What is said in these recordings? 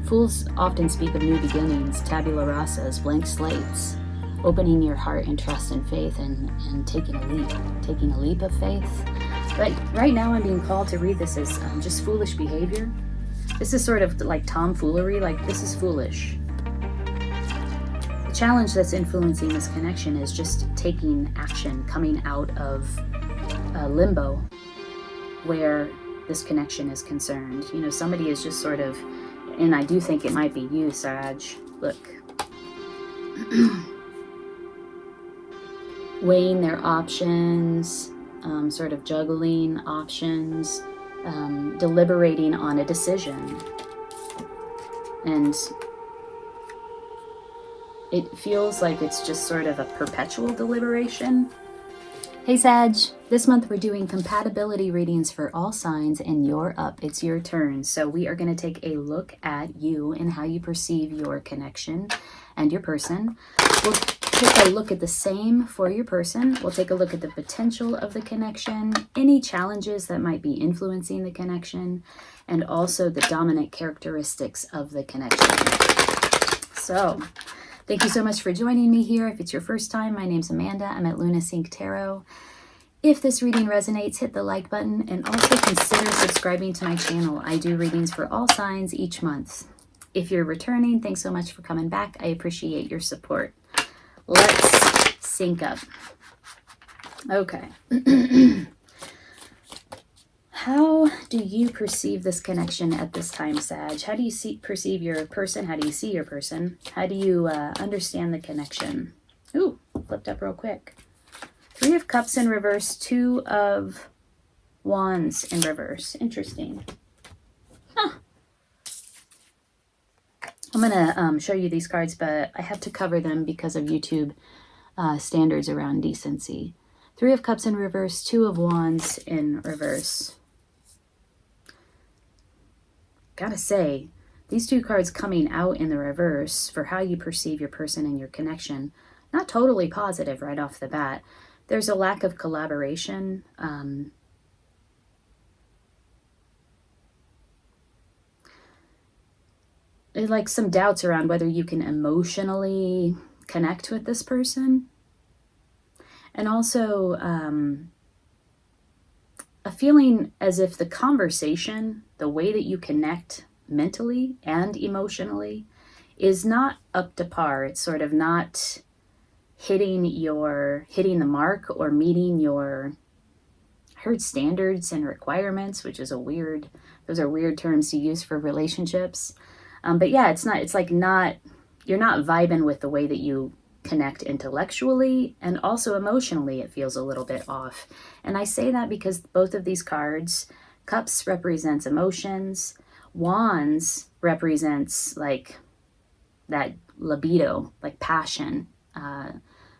Fools often speak of new beginnings, tabula rasas, blank slates, opening your heart and trust and faith and taking a leap of faith. But right now I'm being called to read this as just foolish behavior. This is sort of like tomfoolery, like this is foolish. The challenge that's influencing this connection is just taking action, coming out of limbo where this connection is concerned. You know, somebody is just sort of, and I do think it might be you, Sag. Look. Weighing their options, sort of juggling options, deliberating on a decision. And it feels like it's just sort of a perpetual deliberation. Hey Sag, this month we're doing compatibility readings for all signs and you're up. It's your turn. So we are going to take a look at you and how you perceive your connection and your person. We'll take a look at the same for your person. We'll take a look at the potential of the connection, any challenges that might be influencing the connection, and also the dominant characteristics of the connection. So thank you so much for joining me here. If it's your first time, my name's Amanda. I'm at Luna Sync Tarot. If this reading resonates, hit the like button and also consider subscribing to my channel. I do readings for all signs each month. If you're returning, thanks so much for coming back. I appreciate your support. Let's sync up. Okay. How do you perceive this connection at this time, Sag? How do you perceive your person? How do you see your person? How do you understand the connection? Ooh, flipped up real quick. 3 of Cups in reverse, 2 of Wands in reverse. Interesting. Huh. I'm going to show you these cards, but I have to cover them because of YouTube standards around decency. 3 of Cups in reverse, 2 of Wands in reverse. Gotta say, these 2 cards coming out in the reverse for how you perceive your person and your connection, not totally positive right off the bat. There's a lack of collaboration. Like some doubts around whether you can emotionally connect with this person. And also a feeling as if the conversation, the way that you connect mentally and emotionally is not up to par. It's sort of not hitting the mark or meeting your, I heard standards and requirements, which is those are weird terms to use for relationships. But yeah, you're not vibing with the way that you connect intellectually, and also emotionally it feels a little bit off. And I say that because both of these cards, Cups represents emotions, Wands represents like that libido, like passion,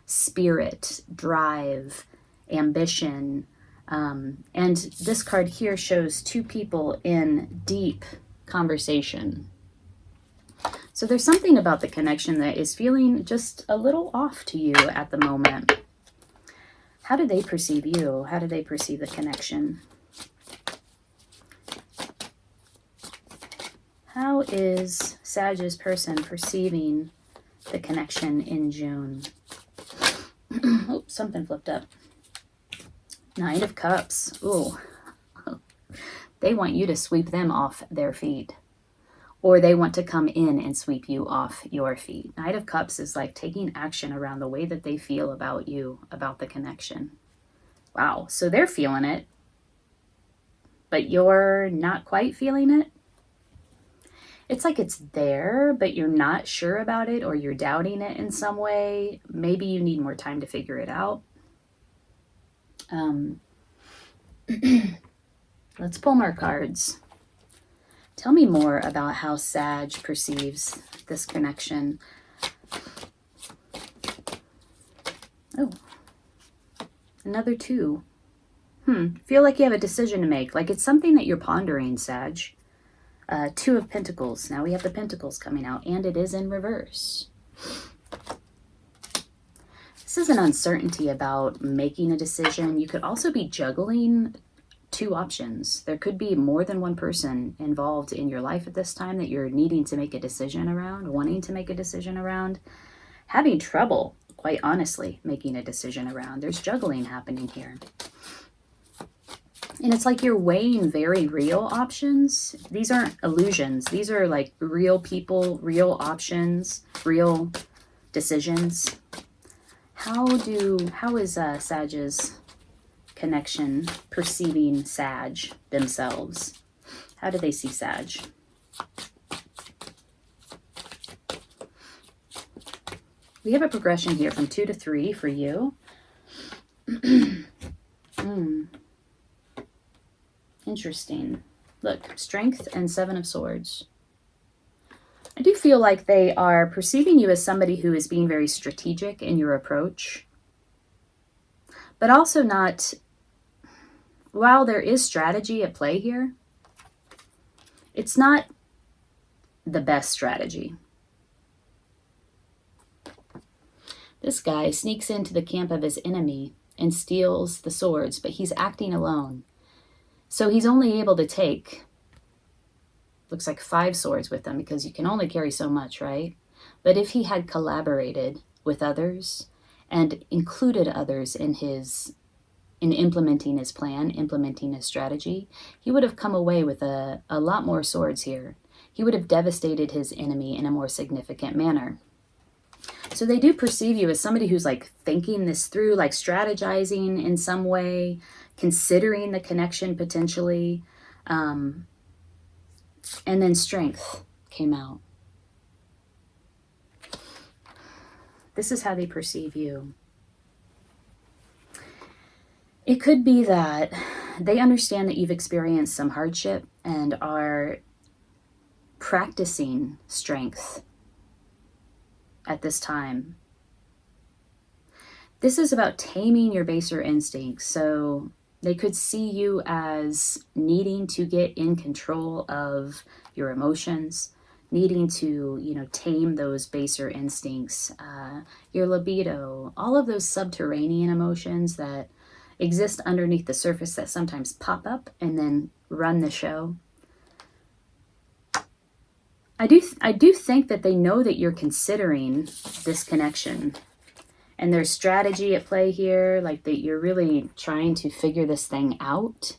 spirit, drive, ambition. And this card here shows 2 people in deep conversation. So there's something about the connection that is feeling just a little off to you at the moment. How do they perceive you? How do they perceive the connection? How is Sag's person perceiving the connection in June? Oh, something flipped up. 9 of Cups. Ooh. They want you to sweep them off their feet. Or they want to come in and sweep you off your feet. 9 of Cups is like taking action around the way that they feel about you, about the connection. Wow, so they're feeling it, but you're not quite feeling it. It's like it's there, but you're not sure about it, or you're doubting it in some way. Maybe you need more time to figure it out. Let's pull more cards. Tell me more about how Sag perceives this connection. Oh, another 2. Feel like you have a decision to make. Like it's something that you're pondering, Sag. 2 of Pentacles. Now we have the Pentacles coming out, and it is in reverse. This is an uncertainty about making a decision. You could also be juggling two options. There could be more than one person involved in your life at this time that you're needing to make a decision around, wanting to make a decision around, having trouble, quite honestly, making a decision around. There's juggling happening here. And it's like you're weighing very real options. These aren't illusions. These are like real people, real options, real decisions. How is Sag's connection perceiving Sag themselves? How do they see Sag? We have a progression here from 2 to 3 for you. Interesting. Look, Strength and 7 of Swords. I do feel like they are perceiving you as somebody who is being very strategic in your approach, but also not, while there is strategy at play here, it's not the best strategy. This guy sneaks into the camp of his enemy and steals the swords, but he's acting alone. So he's only able to take, looks like 5 swords with him, because you can only carry so much, right? But if he had collaborated with others and included others in implementing his plan, implementing his strategy, he would have come away with a lot more swords here. He would have devastated his enemy in a more significant manner. So they do perceive you as somebody who's like thinking this through, like strategizing in some way, considering the connection potentially. And then Strength came out. This is how they perceive you. It could be that they understand that you've experienced some hardship and are practicing strength at this time. This is about taming your baser instincts. So they could see you as needing to get in control of your emotions, needing to, tame those baser instincts, your libido, all of those subterranean emotions that exist underneath the surface that sometimes pop up and then run the show. I do think that they know that you're considering this connection, and there's strategy at play here, like that you're really trying to figure this thing out.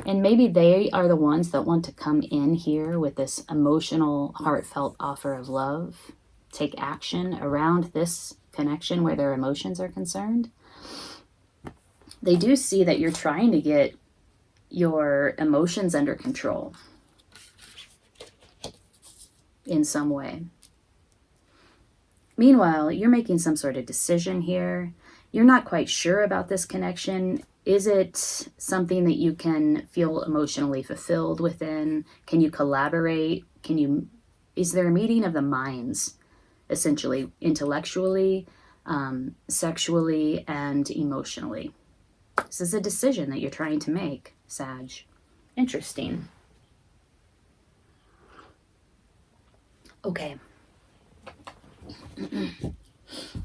And maybe they are the ones that want to come in here with this emotional, heartfelt offer of love, take action around this connection where their emotions are concerned. They do see that you're trying to get your emotions under control in some way. Meanwhile, you're making some sort of decision here. You're not quite sure about this connection. Is it something that you can feel emotionally fulfilled within? Can you collaborate? Is there a meeting of the minds, essentially, intellectually, sexually, and emotionally? This is a decision that you're trying to make, Sag. Interesting. Okay.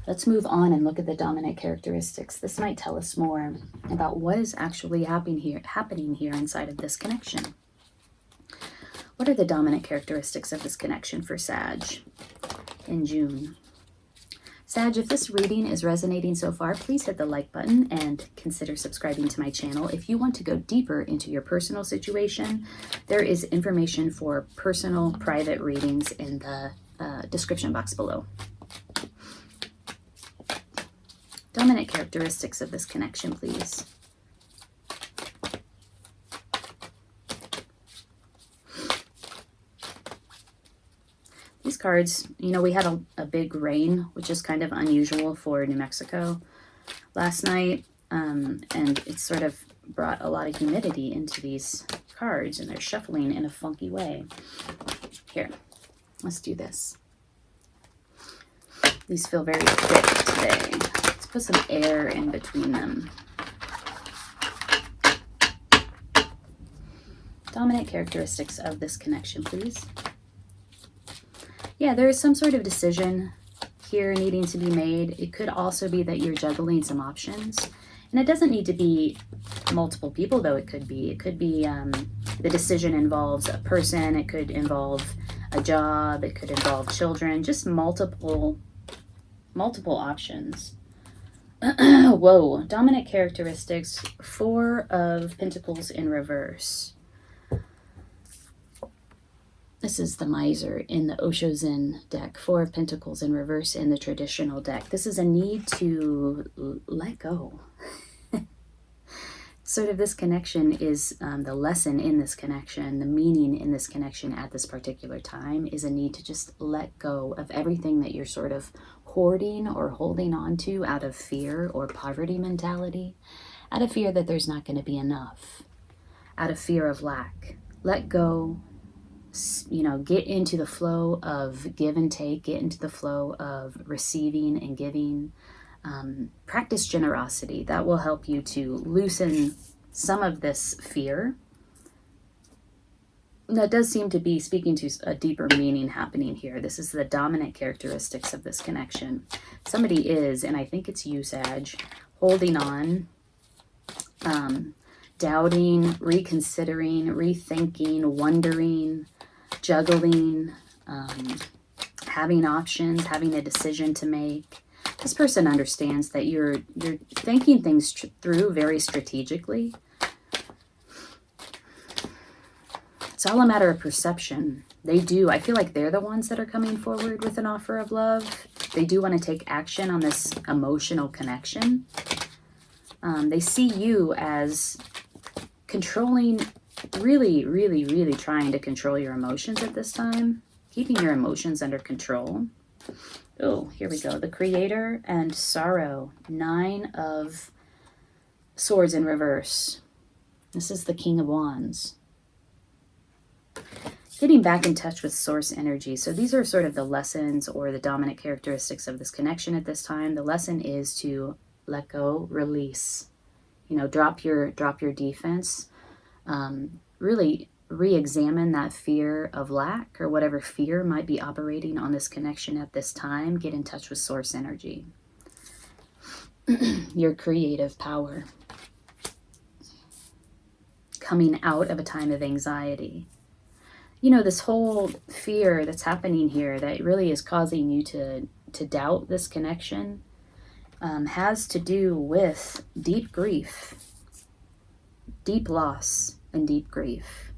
Let's move on and look at the dominant characteristics. This might tell us more about what is actually happening here inside of this connection. What are the dominant characteristics of this connection for Sag in June? Sag, if this reading is resonating so far, please hit the like button and consider subscribing to my channel. If you want to go deeper into your personal situation, there is information for personal, private readings in the description box below. Dominant characteristics of this connection, please. These cards, we had a big rain, which is kind of unusual for New Mexico last night, and it sort of brought a lot of humidity into these cards, and they're shuffling in a funky way. Here, let's do this. These feel very thick today. Let's put some air in between them. Dominant characteristics of this connection, please. Yeah, there is some sort of decision here needing to be made. It could also be that you're juggling some options. And it doesn't need to be multiple people, though. It could be the decision involves a person. It could involve a job. It could involve children. Just multiple options. Whoa. Dominant characteristics. 4 of Pentacles in reverse. This is the Miser in the Osho Zen deck. 4 of Pentacles in reverse in the traditional deck. This is a need to let go. Sort of this connection is the lesson in this connection, the meaning in this connection at this particular time is a need to just let go of everything that you're sort of hoarding or holding on to out of fear or poverty mentality, out of fear that there's not going to be enough, out of fear of lack. Let go. Get into the flow of give and take, get into the flow of receiving and giving. Practice generosity. That will help you to loosen some of this fear. That does seem to be speaking to a deeper meaning happening here. This is the dominant characteristics of this connection. Somebody is, and I think it's you, Sag, holding on, doubting, reconsidering, rethinking, wondering, juggling, having options, having a decision to make. This person understands that you're thinking things through very strategically. It's all a matter of perception. They do. I feel like they're the ones that are coming forward with an offer of love. They do want to take action on this emotional connection. They see you as controlling, really, really, really trying to control your emotions at this time. Keeping your emotions under control. Oh, here we go. The Creator and Sorrow. 9 of Swords in reverse. This is the King of Wands. Getting back in touch with source energy. So these are sort of the lessons or the dominant characteristics of this connection at this time. The lesson is to let go, release. Drop your defense. Really re-examine that fear of lack or whatever fear might be operating on this connection at this time. Get in touch with source energy. Your creative power. Coming out of a time of anxiety. This whole fear that's happening here that really is causing you to doubt this connection has to do with deep grief, deep loss, and deep grief.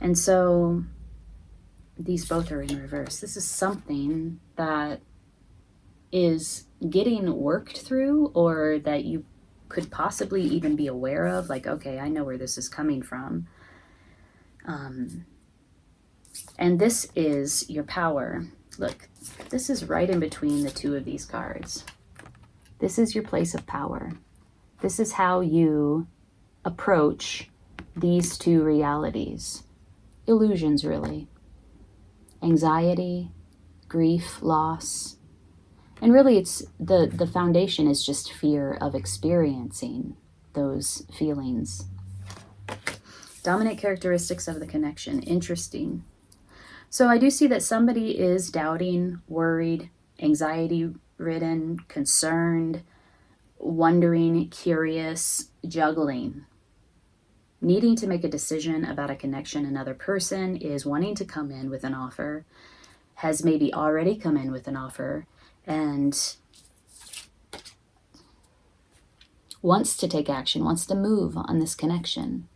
And so these both are in reverse. This is something that is getting worked through or that you could possibly even be aware of. Like, okay, I know where this is coming from. And this is your power. Look, this is right in between the 2 of these cards. This is your place of power. This is how you approach these 2 realities. Illusions, really. Anxiety, grief, loss. And really it's the foundation is just fear of experiencing those feelings. Dominant characteristics of the connection. Interesting. So I do see that somebody is doubting, worried, anxiety-ridden, concerned, wondering, curious, juggling. Needing to make a decision about a connection. Another person is wanting to come in with an offer, has maybe already come in with an offer, and wants to take action, wants to move on this connection.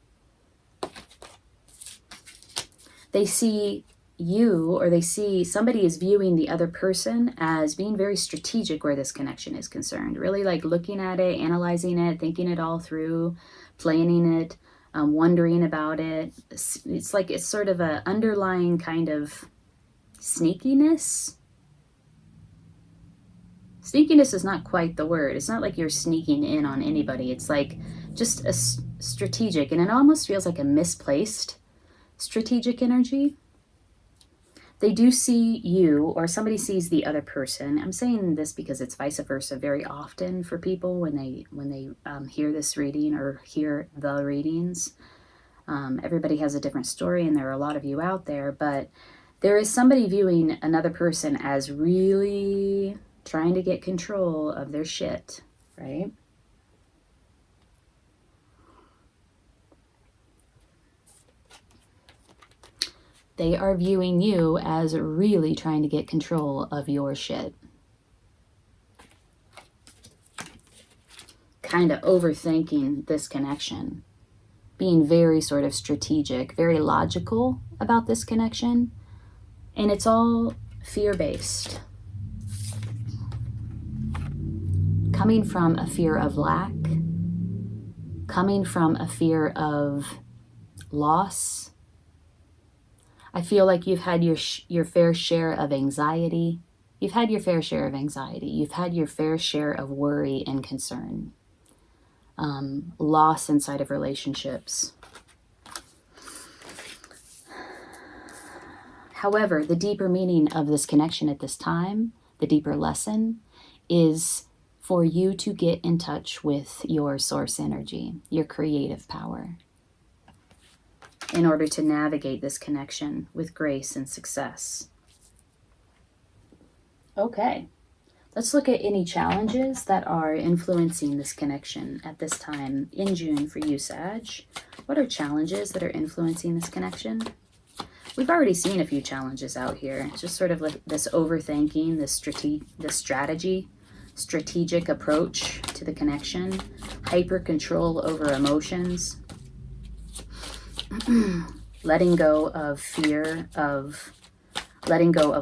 They see you, or they see somebody is viewing the other person as being very strategic where this connection is concerned. Really like looking at it, analyzing it, thinking it all through, planning it, wondering about it. It's like it's sort of an underlying kind of sneakiness. Sneakiness is not quite the word. It's not like you're sneaking in on anybody. It's like just a strategic, and it almost feels like a misplaced strategic energy. They do see you, or somebody sees the other person. I'm saying this because it's vice versa very often for people when they hear this reading or hear the readings. Everybody has a different story, and there are a lot of you out there, but there is somebody viewing another person as really trying to get control of their shit, right? They are viewing you as really trying to get control of your shit. Kind of overthinking this connection. Being very sort of strategic, very logical about this connection. And it's all fear-based. Coming from a fear of lack. Coming from a fear of loss. I feel like you've had your fair share of anxiety. You've had your fair share of anxiety. You've had your fair share of worry and concern. Loss inside of relationships. However, the deeper meaning of this connection at this time, the deeper lesson, is for you to get in touch with your source energy, your creative power, in order to navigate this connection with grace and success. Okay, let's look at any challenges that are influencing this connection at this time in June for you, Sag. What are challenges that are influencing this connection? We've already seen a few challenges out here. It's just sort of like this overthinking, this strategic approach to the connection, hyper control over emotions, letting go of fear of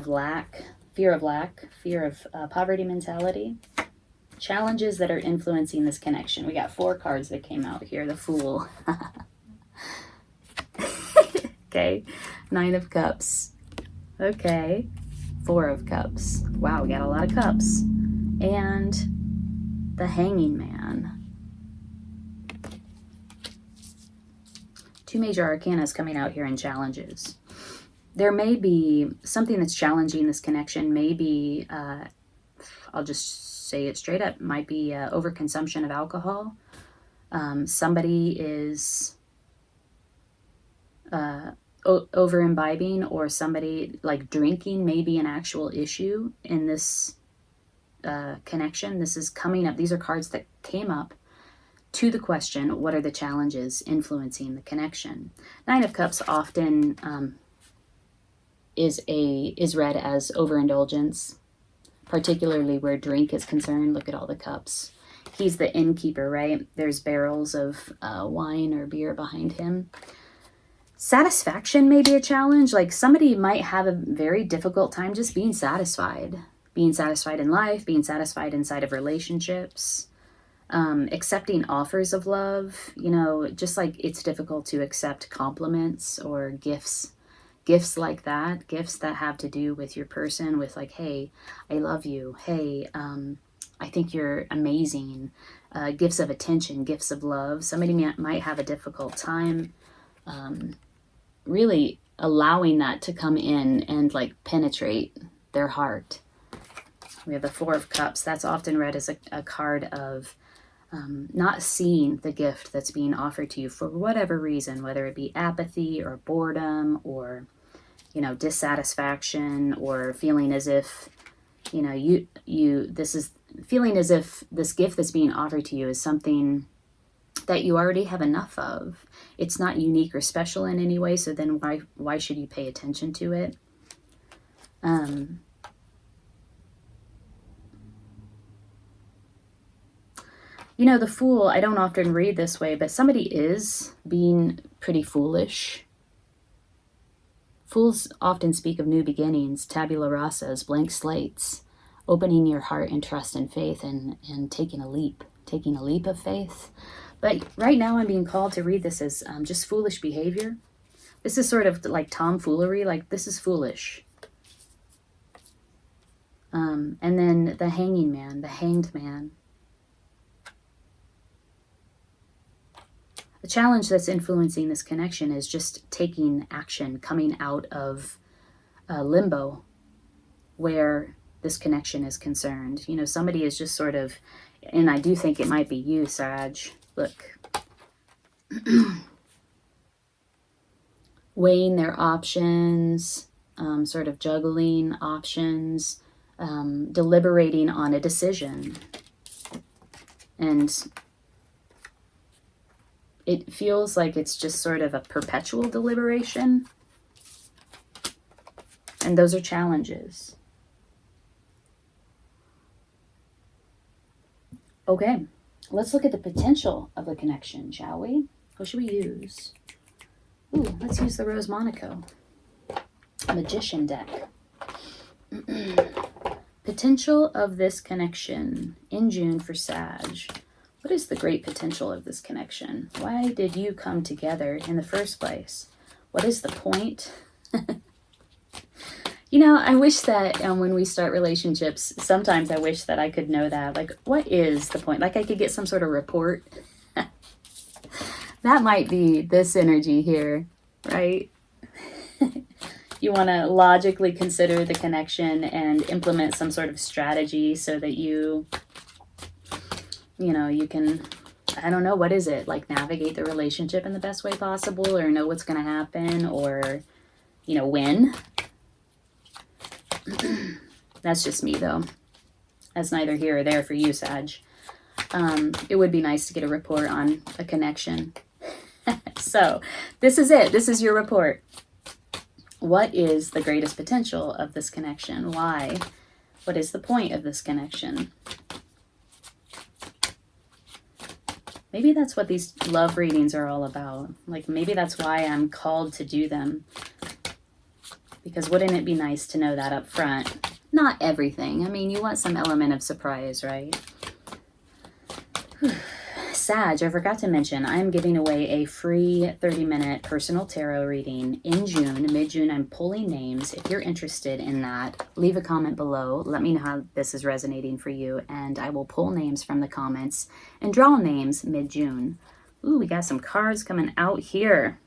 lack, fear of poverty mentality. Challenges that are influencing this connection. We got 4 cards that came out here. The Fool. Okay. 9 of Cups. Okay. 4 of Cups. Wow, we got a lot of cups. And the Hanging Man. 2 major arcanas coming out here in challenges. There may be something that's challenging this connection. Maybe, I'll just say it straight up, might be overconsumption of alcohol. Somebody is over imbibing, or somebody like drinking may be an actual issue in this connection. This is coming up. These are cards that came up to the question, what are the challenges influencing the connection? 9 of Cups often is read as overindulgence, particularly where drink is concerned. Look at all the cups. He's the innkeeper, right? There's barrels of wine or beer behind him. Satisfaction may be a challenge. Like somebody might have a very difficult time just being satisfied in life, being satisfied inside of relationships, accepting offers of love, just like it's difficult to accept compliments or gifts like that, gifts that have to do with your person, with like, hey, I love you. Hey, I think you're amazing. Gifts of attention, gifts of love. Somebody might have a difficult time really allowing that to come in and like penetrate their heart. We have the 4 of Cups. That's often read as a card of not seeing the gift that's being offered to you for whatever reason, whether it be apathy or boredom or, dissatisfaction, or feeling as if, feeling as if this gift that's being offered to you is something that you already have enough of. It's not unique or special in any way, so then why should you pay attention to it? The Fool, I don't often read this way, but somebody is being pretty foolish. Fools often speak of new beginnings, tabula rasas, blank slates, opening your heart and trust and faith and taking a leap of faith. But right now I'm being called to read this as just foolish behavior. This is sort of like tomfoolery, like this is foolish. And then the Hanging Man, the Hanged Man. The challenge that's influencing this connection is just taking action, coming out of limbo where this connection is concerned. Somebody is just sort of, and I do think it might be you, Sag. Look. Weighing their options, sort of juggling options, deliberating on a decision. And it feels like it's just sort of a perpetual deliberation. And those are challenges. Okay, let's look at the potential of the connection, shall we? What should we use? Ooh, let's use the Rose Monaco Magician deck. Potential of this connection in June for Sag. What is the great potential of this connection? Why did you come together in the first place? What is the point? You know, I wish that when we start relationships, sometimes I wish that I could know that. Like, what is the point? Like, I could get some sort of report. That might be this energy here, right? You want to logically consider the connection and implement some sort of strategy so that you can, I don't know, what is it? Like, navigate the relationship in the best way possible, or know what's going to happen, or, win. That's just me, though. That's neither here or there for you, Sag. It would be nice to get a report on a connection. So, this is it. This is your report. What is the greatest potential of this connection? Why? What is the point of this connection? Maybe that's what these love readings are all about. Like, maybe that's why I'm called to do them. Because wouldn't it be nice to know that up front? Not everything. I mean, you want some element of surprise, right? Sag, I forgot to mention, I'm giving away a free 30-minute personal tarot reading in June. Mid-June, I'm pulling names. If you're interested in that, leave a comment below. Let me know how this is resonating for you, and I will pull names from the comments and draw names mid-June. Ooh, we got some cards coming out here.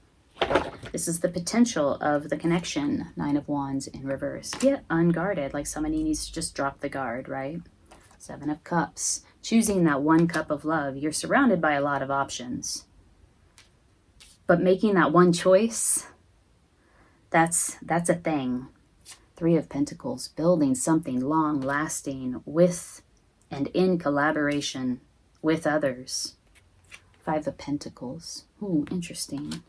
This is the potential of the connection. 9 of Wands in reverse. Get unguarded, like somebody needs to just drop the guard, right? 7 of Cups. Choosing that one cup of love. You're surrounded by a lot of options. But making that one choice, that's a thing. 3 of Pentacles. Building something long-lasting with and in collaboration with others. 5 of Pentacles. Ooh, interesting.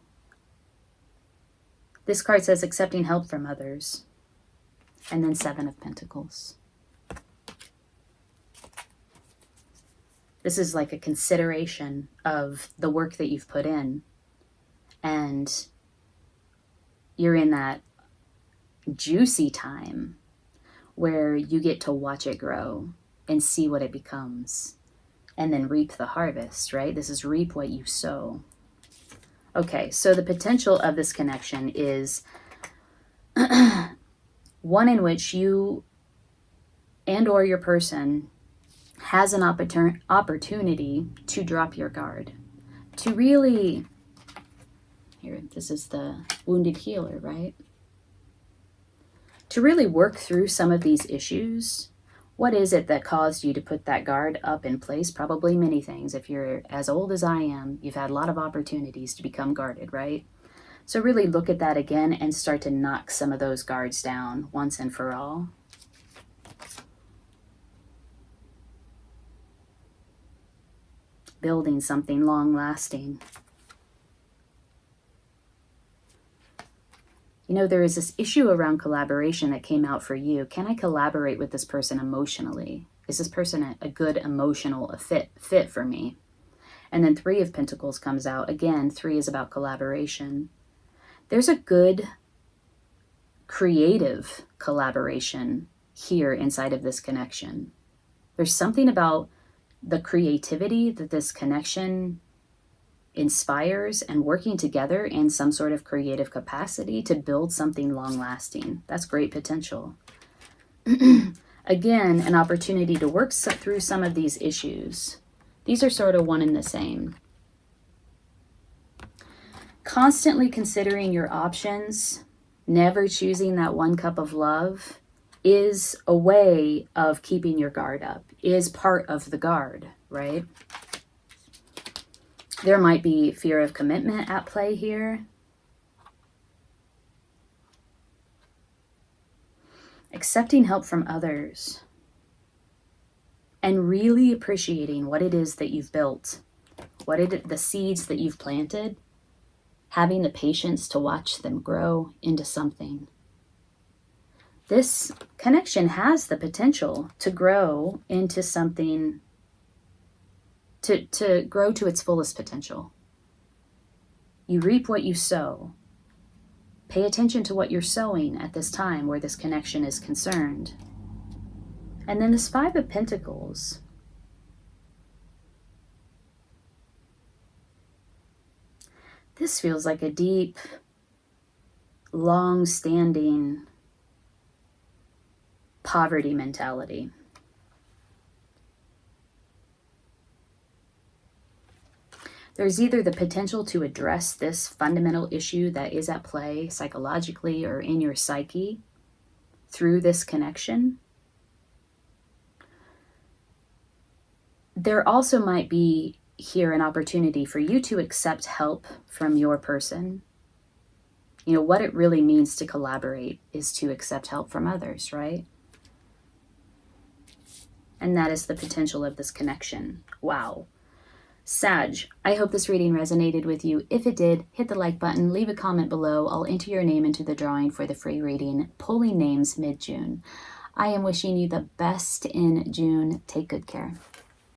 This card says accepting help from others. And then 7 of Pentacles. This is like a consideration of the work that you've put in. And you're in that juicy time where you get to watch it grow and see what it becomes. And then reap the harvest, right? This is reap what you sow. Okay, so the potential of this connection is one in which you and or your person has an opportunity to drop your guard. To really, here, this is the wounded healer, right? To really work through some of these issues. What is it that caused you to put that guard up in place? Probably many things. If you're as old as I am, you've had a lot of opportunities to become guarded, right? So really look at that again and start to knock some of those guards down once and for all. Building something long-lasting. You know, there is this issue around collaboration that came out for you. Can I collaborate with this person emotionally? Is this person a good emotional fit for me? And then 3 of Pentacles comes out. Again, 3 is about collaboration. There's a good creative collaboration here inside of this connection. There's something about the creativity that this connection inspires and working together in some sort of creative capacity to build something long-lasting. That's great potential. Again, an opportunity to work through some of these issues. These are sort of one and the same. Constantly considering your options, never choosing that one cup of love, is a way of keeping your guard up, is part of the guard, right? There might be fear of commitment at play here. Accepting help from others. And really appreciating what it is that you've built. The seeds that you've planted. Having the patience to watch them grow into something. this connection has the potential to grow into something, to grow to its fullest potential. You reap what you sow. Pay attention to what you're sowing at this time where this connection is concerned. And then this Five of Pentacles. This feels like a deep, long-standing poverty mentality. There's either the potential to address this fundamental issue that is at play psychologically or in your psyche through this connection. There also might be here an opportunity for you to accept help from your person. You know, what it really means to collaborate is to accept help from others, right? And that is the potential of this connection. Wow. Sag, I hope this reading resonated with you. If it did, hit the like button, leave a comment below. I'll enter your name into the drawing for the free reading, pulling names mid-June. I am wishing you the best in June. Take good care.